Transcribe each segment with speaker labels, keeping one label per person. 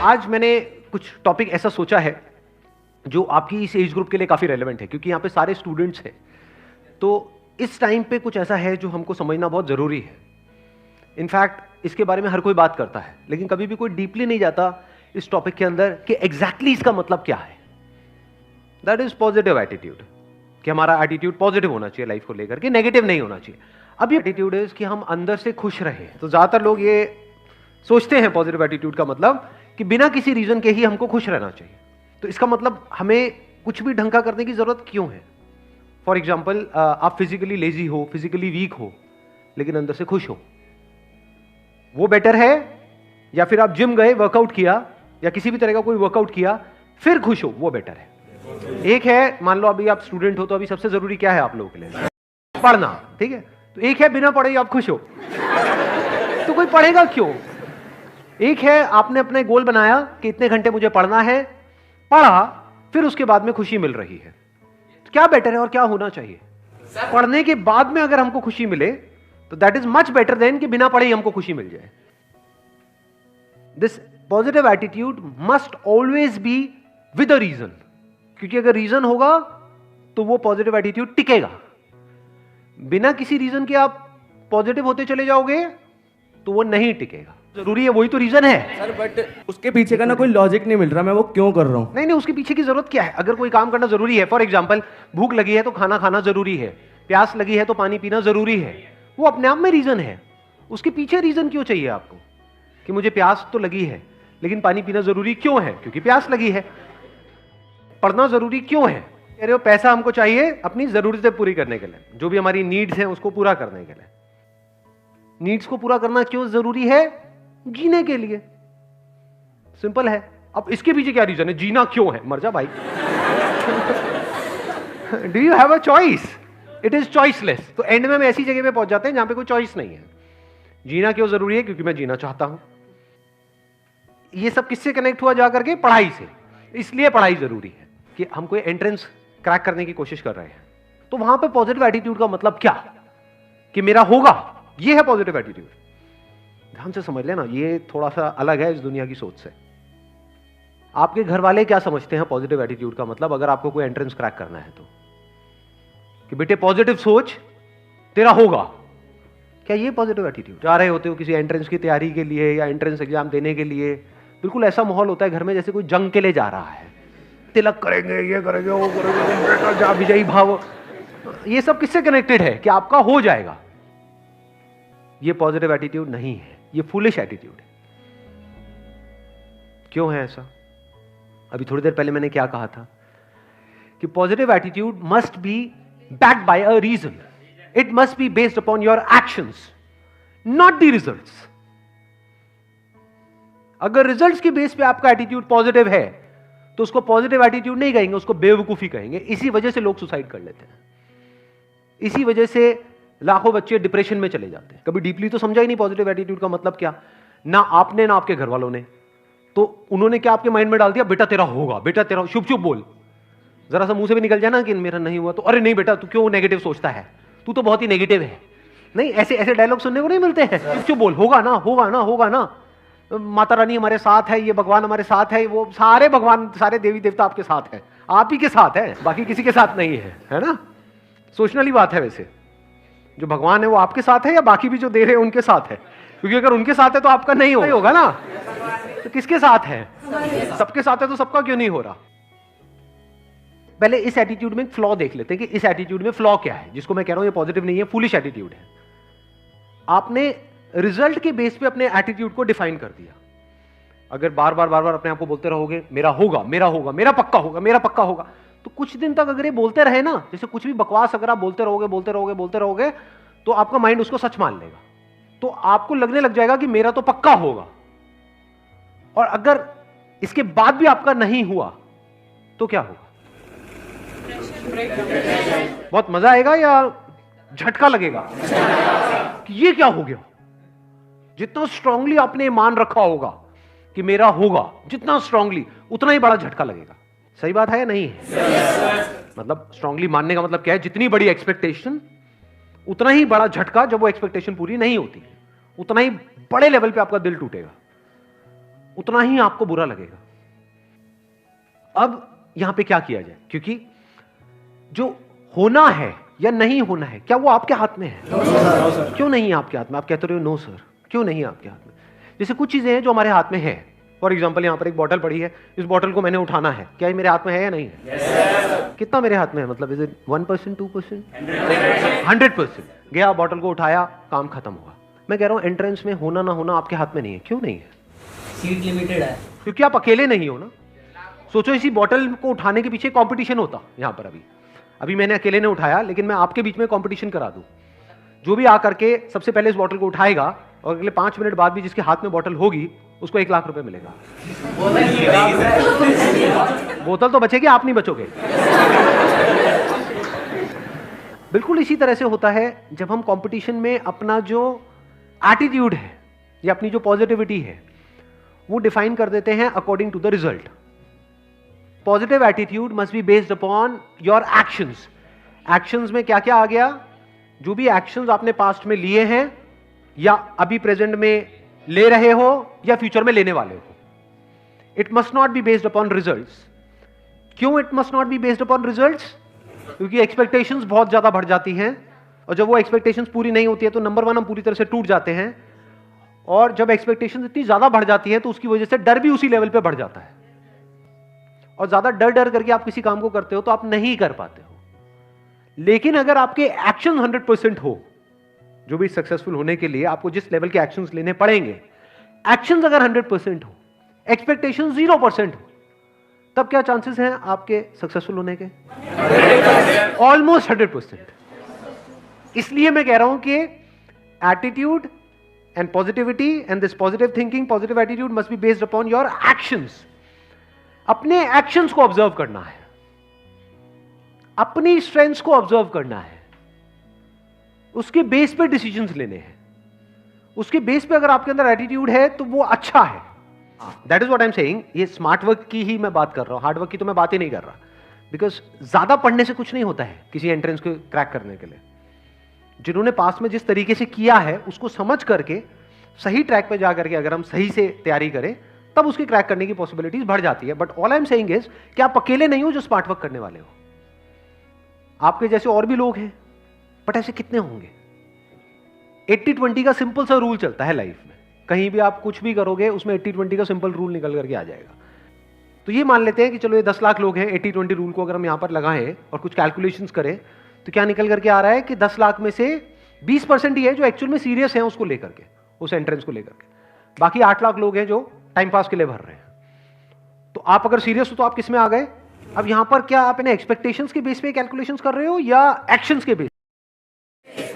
Speaker 1: आज मैंने कुछ टॉपिक ऐसा सोचा है जो आपकी इस एज ग्रुप के लिए काफ़ी रेलेवेंट है, क्योंकि यहाँ पे सारे स्टूडेंट्स हैं। तो इस टाइम पे कुछ ऐसा है जो हमको समझना बहुत ज़रूरी है। इनफैक्ट इसके बारे में हर कोई बात करता है, लेकिन कभी भी कोई डीपली नहीं जाता इस टॉपिक के अंदर कि एग्जैक्टली इसका मतलब क्या है। दैट इज पॉजिटिव एटीट्यूड, कि हमारा एटीट्यूड पॉजिटिव होना चाहिए लाइफ को लेकर के, नेगेटिव नहीं होना चाहिए। अब ये एटीट्यूड है कि हम अंदर से खुश रहें। तो ज़्यादातर लोग ये सोचते हैं पॉजिटिव एटीट्यूड का मतलब कि बिना किसी रीजन के ही हमको खुश रहना चाहिए। तो इसका मतलब हमें कुछ भी ढंग का करने की जरूरत क्यों है? फॉर एग्जाम्पल, आप फिजिकली लेजी हो, फिजिकली वीक हो, लेकिन अंदर से खुश हो, वो बेटर है? या फिर आप जिम गए, वर्कआउट किया, या किसी भी तरह का कोई वर्कआउट किया, फिर खुश हो, वो बेटर है? एक है, मान लो अभी आप स्टूडेंट हो, तो अभी सबसे जरूरी क्या है आप लोगों के लिए? पढ़ना, ठीक है। तो एक है बिना पढ़े आप खुश हो, तो कोई पढ़ेगा क्यों? एक है आपने अपने गोल बनाया कि इतने घंटे मुझे पढ़ना है, पढ़ा, फिर उसके बाद में खुशी मिल रही है। तो क्या बेटर है और क्या होना चाहिए? पढ़ने के बाद में अगर हमको खुशी मिले तो that is much better than कि बिना पढ़े ही हमको खुशी मिल जाए। This positive attitude must always be with a reason, क्योंकि अगर रीजन होगा तो वो पॉजिटिव एटीट्यूड टिकेगा। बिना किसी रीजन के आप पॉजिटिव होते चले जाओगे तो वो नहीं टिकेगा। जरूरी है, वही तो रीजन है
Speaker 2: सर, बट उसके पीछे का ना कोई लॉजिक नहीं मिल रहा, मैं वो क्यों कर रहा हूं?
Speaker 1: नहीं, उसके पीछे की जरूरत क्या है? अगर कोई काम करना जरूरी है, फॉर एग्जांपल भूख लगी है तो खाना खाना जरूरी है, प्यास लगी है तो पानी पीना जरूरी है, वो अपने आप में रीजन है। उसके पीछे रीजन क्यों चाहिए आपको कि मुझे प्यास तो लगी है लेकिन पानी पीना जरूरी क्यों है? क्योंकि प्यास लगी है। पढ़ना जरूरी क्यों है? कह रहे हो पैसा हमको चाहिए अपनी जरूरतें पूरी करने के लिए, जो भी हमारी नीड्स हैं उसको पूरा करने के लिए। नीड्स को पूरा करना क्यों जरूरी है? जीने के लिए। सिंपल है। अब इसके पीछे क्या रीजन है? जीना क्यों है? मर जा भाई। Do you have a choice? It is choiceless. तो एंड में हम ऐसी जगह पे पहुंच जाते हैं जहां पे कोई चॉइस नहीं है। जीना क्यों जरूरी है? क्योंकि मैं जीना चाहता हूं। ये सब किससे कनेक्ट हुआ जाकर के? पढ़ाई से। इसलिए पढ़ाई जरूरी है कि हम कोई एंट्रेंस क्रैक करने की कोशिश कर रहे हैं। तो वहां पे पॉजिटिव एटीट्यूड का मतलब क्या कि मेरा होगा, ये है पॉजिटिव एटीट्यूड। ध्यान से समझ लेना, ये थोड़ा सा अलग है इस दुनिया की सोच से। आपके घर वाले क्या समझते हैं पॉजिटिव एटीट्यूड का मतलब, अगर आपको कोई एंट्रेंस क्रैक करना है तो? कि बेटे पॉजिटिव सोच, तेरा होगा। क्या ये पॉजिटिव एटीट्यूड? जा रहे होते हो किसी एंट्रेंस की तैयारी के लिए या एंट्रेंस एग्जाम देने के लिए, बिल्कुल ऐसा माहौल होता है घर में जैसे कोई जंग के लिए जा रहा है। तिलक करेंगे, ये करेंगे, वो करेंगे, जा विजयी भाव। ये सब किससे कनेक्टेड है कि आपका हो जाएगा? ये पॉजिटिव एटीट्यूड नहीं है, ये फूलिश एटीट्यूड है। क्यों है ऐसा? अभी थोड़ी देर पहले मैंने क्या कहा था कि positive attitude must be backed by a reason. It must be based upon your actions, not the results. अगर रिजल्ट्स के बेस पे आपका एटीट्यूड पॉजिटिव है तो उसको पॉजिटिव एटीट्यूड नहीं कहेंगे, उसको बेवकूफी कहेंगे। इसी वजह से लोग सुसाइड कर लेते हैं, इसी वजह से लाखों बच्चे डिप्रेशन में चले जाते हैं। कभी डीपली तो समझा ही नहीं पॉजिटिव एटीट्यूड का मतलब क्या, ना आपने ना आपके घर वालों ने। तो उन्होंने क्या आपके माइंड में डाल दिया? बेटा तेरा होगा, बेटा तेरा। चुप चुप बोल, जरा सा मुंह से भी निकल जाए ना कि मेरा नहीं हुआ तो अरे नहीं बेटा तू क्यों नेगेटिव सोचता है, तू तो बहुत ही नेगेटिव है। नहीं, ऐसे ऐसे डायलॉग सुनने को नहीं मिलते हैं। चुप चुप बोल, होगा ना, होगा ना, होगा ना, माता रानी हमारे साथ है, ये भगवान हमारे साथ है, वो सारे भगवान सारे देवी देवता आपके साथ है, आप ही के साथ है, बाकी किसी के साथ नहीं है ना? सोचने वाली बात है। वैसे जो भगवान है वो आपके साथ है या बाकी भी जो दे रहे हैं उनके साथ है? क्योंकि अगर उनके साथ है तो आपका नहीं होगा ना, तो किसके साथ है? सबके साथ है, तो सबका क्यों नहीं हो रहा? पहले इस एटीट्यूड में फ्लॉ देख लेते हैं कि इस एटीट्यूड में फ्लॉ क्या है, जिसको मैं कह रहा हूं ये पॉजिटिव नहीं है, फूलिश एटीट्यूड है। आपने रिजल्ट के बेस पे अपने एटीट्यूड को डिफाइन कर दिया। अगर बार बार अपने आप को बोलते रहोगे मेरा होगा, मेरा होगा, मेरा पक्का होगा, मेरा पक्का होगा, तो कुछ दिन तक अगर ये बोलते रहे ना, जैसे कुछ भी बकवास अगर आप बोलते रहोगे तो आपका माइंड उसको सच मान लेगा। तो आपको लगने लग जाएगा कि मेरा तो पक्का होगा। और अगर इसके बाद भी आपका नहीं हुआ तो क्या होगा? बहुत मजा आएगा या झटका लगेगा कि ये क्या हो गया? जितना स्ट्रांगली आपने मान रखा होगा कि मेरा होगा, जितना स्ट्रांगली, उतना ही बड़ा झटका लगेगा। सही बात है या नहीं है? मतलब स्ट्रांगली मानने का मतलब क्या है? जितनी बड़ी एक्सपेक्टेशन उतना ही बड़ा झटका, जब वो एक्सपेक्टेशन पूरी नहीं होती, उतना ही बड़े लेवल पे आपका दिल टूटेगा। उतना ही आपको बुरा लगेगा। अब यहां पे क्या किया जाए, क्योंकि जो होना है या नहीं होना है, क्या वो आपके हाथ में है? क्यों नहीं है आपके हाथ में? आप कहते रहे हो नो सर, क्यों नहीं है आपके हाथ में? जैसे कुछ चीजें हैं जो हमारे हाथ में है। फॉर एग्जाम्पल, यहां पर एक बॉटल पड़ी है, इस बॉटल को मैंने उठाना है, क्या ये मेरे हाथ में है या नहीं है? कितना मेरे हाथ में है? मतलब इज इट 1%, 2%? 100%। गया, बॉटल को उठाया, काम खत्म हुआ। मैं कह रहा हूं एंट्रेंस में होना ना होना आपके हाथ में नहीं है। क्यों नहीं है?
Speaker 3: सीट लिमिटेड है,
Speaker 1: क्योंकि आप अकेले नहीं हो ना। सोचो इसी बॉटल को उठाने के पीछे कंपटीशन होता। यहां पर अभी मैंने अकेले ने उठाया, लेकिन मैं आपके बीच में कंपटीशन करा दूं। जो भी आकर के सबसे पहले इस बॉटल को उठाएगा और अगले 5 मिनट बाद भी जिसके हाथ में बॉटल होगी उसको 1 लाख रुपए मिलेगा। बोतल तो बचेगी, आप नहीं बचोगे। बिल्कुल इसी तरह से होता है जब हम कंपटीशन में अपना जो एटीट्यूड है या अपनी जो पॉजिटिविटी है वो डिफाइन कर देते हैं according to the result. Positive attitude must be based upon your actions. Actions में क्या क्या आ गया? जो भी एक्शंस आपने पास्ट में लिए हैं या अभी प्रेजेंट में ले रहे हो या फ्यूचर में लेने वाले हो। It must not be based upon results. क्यों it must not be based upon results? क्योंकि एक्सपेक्टेशंस बहुत ज्यादा बढ़ जाती हैं और जब वो एक्सपेक्टेशंस पूरी नहीं होती है तो नंबर 1 हम पूरी तरह से टूट जाते हैं। और जब एक्सपेक्टेशंस इतनी ज्यादा बढ़ जाती है तो उसकी वजह से डर भी उसी लेवल पे बढ़ जाता है। और ज्यादा डर करके आप किसी काम को करते हो तो आप नहीं कर पाते हो। लेकिन अगर आपके एक्शन 100% हो, जो भी सक्सेसफुल होने के लिए आपको जिस लेवल के एक्शंस लेने पड़ेंगे, एक्शंस अगर 100% हो, एक्सपेक्टेशन 0% हो, तब क्या चांसेस हैं आपके सक्सेसफुल होने के? ऑलमोस्ट 100%। इसलिए मैं कह रहा हूं कि attitude and positivity and this positive thinking, positive attitude must be based upon your actions. अपने एक्शंस को ऑब्जर्व करना है, अपनी स्ट्रेंथ्स को ऑब्जर्व करना है, उसके बेस पे डिसीजंस लेने हैं। उसके बेस पे अगर आपके अंदर एटीट्यूड है तो वो अच्छा है। That is what I am saying. ये स्मार्ट वर्क की ही मैं बात कर रहा हूं, हार्ड वर्क की तो मैं बात ही नहीं कर रहा। बिकॉज ज्यादा पढ़ने से कुछ नहीं होता है किसी एंट्रेंस को क्रैक करने के लिए। जिन्होंने पास में जिस तरीके से किया है उसको समझ करके सही ट्रैक पे जा करके अगर हम सही से तैयारी करें तब उसकी क्रैक करने की पॉसिबिलिटीज बढ़ जाती है। But all I am saying is कि आप अकेले नहीं हो जो स्मार्ट वर्क करने वाले हो। आपके जैसे और भी लोग हैं, बट ऐसे कितने होंगे? 80-20 का सिंपल सा रूल चलता है लाइफ में। कहीं भी आप कुछ भी करोगे उसमें 80-20 का सिंपल रूल निकल करके आ जाएगा। तो ये मान लेते हैं कि चलो ये 10 लाख लोग हैं, 80-20 रूल को अगर हम यहां पर लगाएं और कुछ कैलकुलेशंस करें तो क्या निकल करके आ रहा है कि 10 लाख में से 20% ही है जो एक्चुअल में सीरियस हैं उसको लेकर के, उस एंट्रेंस को लेकर के। बाकी 8 लाख लोग हैं जो टाइम पास के लिए भर रहे हैं। तो आप अगर सीरियस हो तो आप किस में आ गए? अब यहां पर क्या आप इन्हें एक्सपेक्टेशंस के बेस पे कैलकुलेशंस कर रहे हो या एक्शंस के बेस?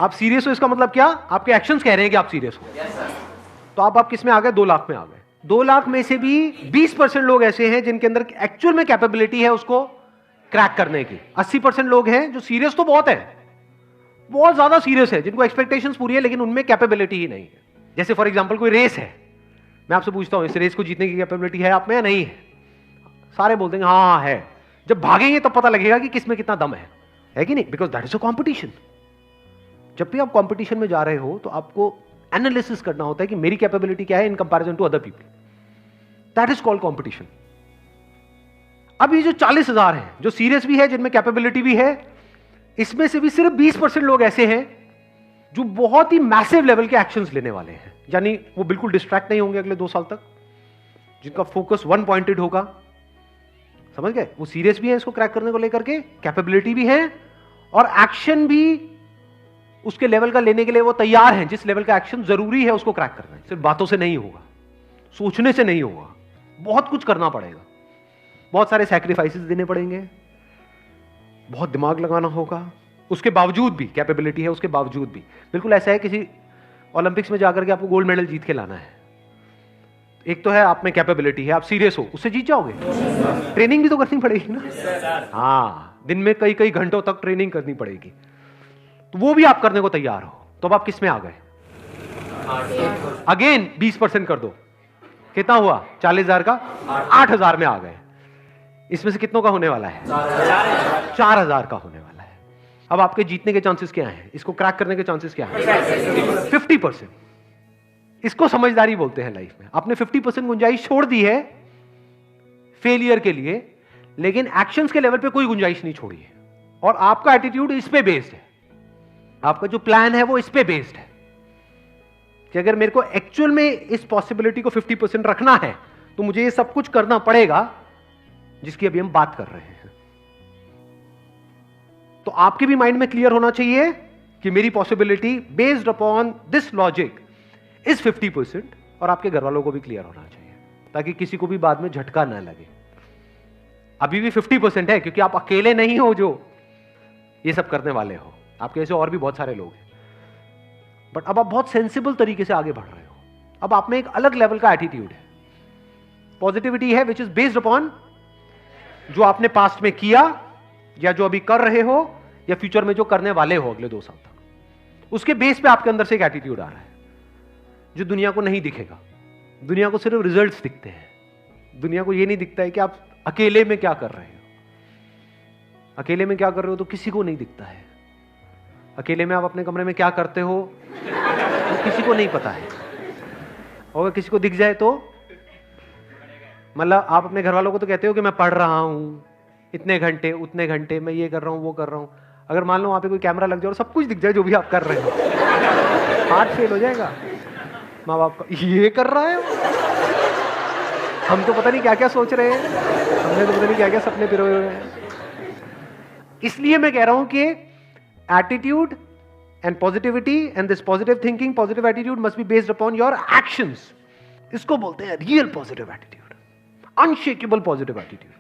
Speaker 1: आप सीरियस हो इसका मतलब क्या? आपके एक्शंस कह रहे हैं कि आप सीरियस हो। तो आप किस में आ गए? 2 लाख में आ गए। 2 लाख में से भी 20% लोग ऐसे हैं जिनके अंदर एक्चुअल में कैपेबिलिटी है उसको क्रैक करने की। 80% लोग हैं जो सीरियस तो बहुत है, बहुत ज्यादा सीरियस है, जिनको एक्सपेक्टेशंस पूरी है लेकिन उनमें कैपेबिलिटी ही नहीं है। जैसे फॉर एग्जांपल कोई रेस है, मैं आपसे पूछता हूं इस रेस को जीतने की कैपेबिलिटी है आप में या नहीं है? सारे बोल देंगे हाँ है। जब भागेंगे तब पता लगेगा कि किसमें कितना दम है कि नहीं? Because that is a competition. जब भी आप कॉम्पिटिशन में जा रहे हो तो आपको एनालिसिस करना होता है कि मेरी कैपेबिलिटी क्या है in comparison to other people. That is called competition. अब ये जो 40,000 हैं जो सीरियस भी है, जिनमें कैपेबिलिटी भी है, इसमें से भी सिर्फ 20% लोग ऐसे हैं जो बहुत ही मैसिव लेवल के एक्शंस लेने वाले हैं। यानी वो बिल्कुल डिस्ट्रैक्ट नहीं होंगे अगले 2 साल तक, जिनका फोकस 1 पॉइंटेड होगा। समझ गए? वो सीरियस भी है इसको क्रैक करने को लेकर के, कैपेबिलिटी भी है और एक्शन भी उसके लेवल का लेने के लिए वो तैयार हैं। जिस लेवल का एक्शन जरूरी है उसको क्रैक करना है। सिर्फ बातों से नहीं होगा, सोचने से नहीं होगा, बहुत कुछ करना पड़ेगा, बहुत सारे सैक्रिफाइसेस देने पड़ेंगे, बहुत दिमाग लगाना होगा। उसके बावजूद भी कैपेबिलिटी है, उसके बावजूद भी बिल्कुल ऐसा है किसी ओलंपिक्स में जाकर के आपको गोल्ड मेडल जीत के लाना है। एक तो है आप में कैपेबिलिटी है, आप सीरियस हो, उससे जीत जाओगे। ट्रेनिंग भी तो करनी पड़ेगी ना। हाँ, दिन में कई कई घंटों तक ट्रेनिंग करनी पड़ेगी, तो वो भी आप करने को तैयार हो। तो अब आप किस में आ गए? अगेन 20% कर दो, कितना हुआ? 40,000 का 8,000 में आ गए। इसमें से कितनों का होने वाला है? 4,000 का होने वाला है। अब आपके जीतने के चांसेस क्या हैं? इसको क्रैक करने के चांसेस क्या हैं? 50%। इसको समझदारी बोलते हैं लाइफ में। आपने 50% गुंजाइश छोड़ दी है फेलियर के लिए, लेकिन एक्शंस के लेवल पे कोई गुंजाइश नहीं छोड़ी है, और आपका एटीट्यूड इस पे बेस्ड है, आपका जो प्लान है वो इस पे बेस्ड है कि अगर मेरे को एक्चुअल में इस पॉसिबिलिटी को 50% रखना है तो मुझे ये सब कुछ करना पड़ेगा जिसकी अभी हम बात कर रहे हैं। तो आपके भी माइंड में क्लियर होना चाहिए कि मेरी possibility based upon this logic is 50%, और आपके घर वालों को भी क्लियर होना चाहिए ताकि किसी को भी बाद में झटका ना लगे। अभी भी 50% है क्योंकि आप अकेले नहीं हो जो ये सब करने वाले हो, आपके ऐसे और भी बहुत सारे लोग हैं, बट अब आप बहुत सेंसिबल तरीके से आगे बढ़ रहे हो। अब आप में एक अलग लेवल का एटीट्यूड है, पॉजिटिविटी है विच इज बेस्ड अपॉन जो आपने पास्ट में किया या जो अभी कर रहे हो या फ्यूचर में जो करने वाले हो अगले 2 साल तक, उसके बेस पे आपके अंदर से एक एटीट्यूड आ रहा है जो दुनिया को नहीं दिखेगा। दुनिया को सिर्फ रिजल्ट्स दिखते हैं, दुनिया को यह नहीं दिखता है कि आप अकेले में क्या कर रहे हो। अकेले में क्या कर रहे हो तो किसी को नहीं दिखता है, अकेले में आप अपने कमरे में क्या करते हो तो किसी को नहीं पता है, और अगर किसी को दिख जाए तो मतलब आप अपने घर वालों को तो कहते हो कि मैं पढ़ रहा हूं इतने घंटे उतने घंटे, मैं ये कर रहा हूं वो कर रहा हूं। अगर मान लो वहां पे कोई कैमरा लग जाए और सब कुछ दिख जाए जो भी आप कर रहे हो, हार्ट फेल हो जाएगा माँ बाप का, ये कर रहा है, हम तो पता नहीं क्या क्या सोच रहे हैं, हमने तो पता नहीं क्या क्या सपने पिरोए हुए हैं। इसलिए मैं कह रहा हूं कि attitude and positivity and this positive thinking, positive attitude must be based upon your actions. इसको बोलते हैं real positive attitude, unshakeable positive attitude.